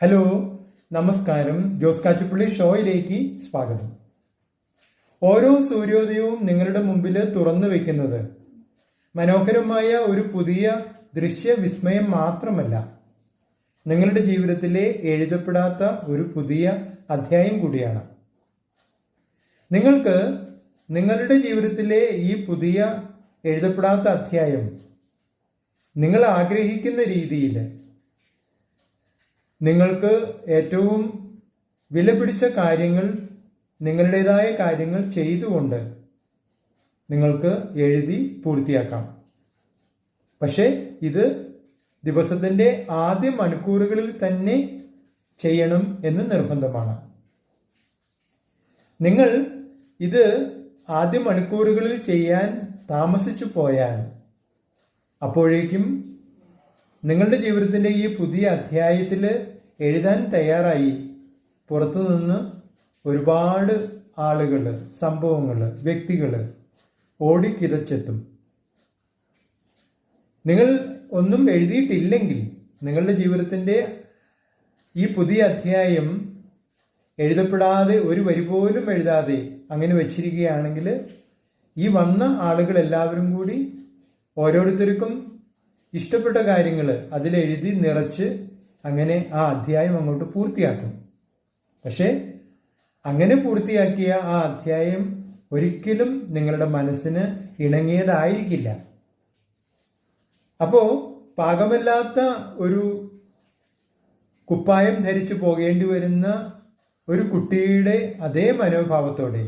Hello, നമസ്കാരം. ജോസ് കാച്ചിപ്പള്ളി ഷോയിലേക്ക് സ്വാഗതം. ഓരോ സൂര്യോദയവും നിങ്ങളുടെ മുമ്പിൽ തുറന്നു വെക്കുന്നത് മനോഹരമായ ഒരു പുതിയ ദൃശ്യവിസ്മയം മാത്രമല്ല, നിങ്ങളുടെ ജീവിതത്തിലെ എഴുതപ്പെടാത്ത ഒരു പുതിയ അധ്യായം കൂടിയാണ്. നിങ്ങൾക്ക് നിങ്ങളുടെ ജീവിതത്തിലെ ഈ പുതിയ എഴുതപ്പെടാത്ത അധ്യായം നിങ്ങൾ ആഗ്രഹിക്കുന്ന രീതിയിൽ നിങ്ങൾക്ക് ഏറ്റവും വിലപിടിച്ച കാര്യങ്ങൾ, നിങ്ങളുടേതായ കാര്യങ്ങൾ ചെയ്തുകൊണ്ട് നിങ്ങൾക്ക് എഴുതി പൂർത്തിയാക്കാം. പക്ഷേ ഇത് ദിവസത്തിൻ്റെ ആദ്യ മണിക്കൂറുകളിൽ തന്നെ ചെയ്യണം എന്ന് നിർബന്ധമാണ്. നിങ്ങൾ ഇത് ആദ്യ മണിക്കൂറുകളിൽ ചെയ്യാൻ താമസിച്ചു പോയാൽ അപ്പോഴേക്കും നിങ്ങളുടെ ജീവിതത്തിൻ്റെ ഈ പുതിയ അധ്യായത്തിൽ എഴുതാൻ തയ്യാറായി പുറത്തുനിന്ന് ഒരുപാട് ആളുകൾ, സംഭവങ്ങൾ, വ്യക്തികൾ ഓടിക്കിതച്ചെത്തും. നിങ്ങൾ ഒന്നും എഴുതിയിട്ടില്ലെങ്കിൽ, നിങ്ങളുടെ ജീവിതത്തിൻ്റെ ഈ പുതിയ അധ്യായം എഴുതപ്പെടാതെ, ഒരു വരി പോലും എഴുതാതെ അങ്ങനെ വച്ചിരിക്കുകയാണെങ്കിൽ, ഈ വന്ന ആളുകളെല്ലാവരും കൂടി ഓരോരുത്തർക്കും ഇഷ്ടപ്പെട്ട കാര്യങ്ങൾ അതിലെഴുതി നിറച്ച് അങ്ങനെ ആ അധ്യായം അങ്ങോട്ട് പൂർത്തിയാക്കും. പക്ഷേ അങ്ങനെ പൂർത്തിയാക്കിയ ആ അധ്യായം ഒരിക്കലും നിങ്ങളുടെ മനസ്സിന് ഇണങ്ങിയതായിരിക്കില്ല. അപ്പോൾ പാകമല്ലാത്ത ഒരു കുപ്പായം ധരിച്ചു പോകേണ്ടി വരുന്ന ഒരു കുട്ടിയുടെ അതേ മനോഭാവത്തോടെ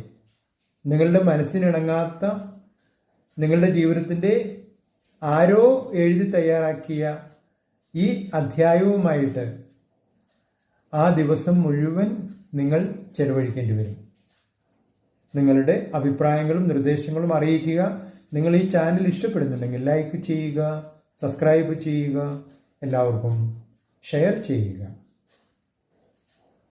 നിങ്ങളുടെ മനസ്സിനിണങ്ങാത്ത, നിങ്ങളുടെ ജീവിതത്തിൻ്റെ ആരോ എഴുതി തയ്യാറാക്കിയ ഈ അധ്യായവുമായിട്ട് ആ ദിവസം മുഴുവൻ നിങ്ങൾ ചെലവഴിക്കേണ്ടി വരും. നിങ്ങളുടെ അഭിപ്രായങ്ങളും നിർദ്ദേശങ്ങളും അറിയിക്കുക. നിങ്ങൾ ഈ ചാനൽ ഇഷ്ടപ്പെടുന്നുണ്ടെങ്കിൽ ലൈക്ക് ചെയ്യുക, സബ്സ്ക്രൈബ് ചെയ്യുക, എല്ലാവർക്കും ഷെയർ ചെയ്യുക.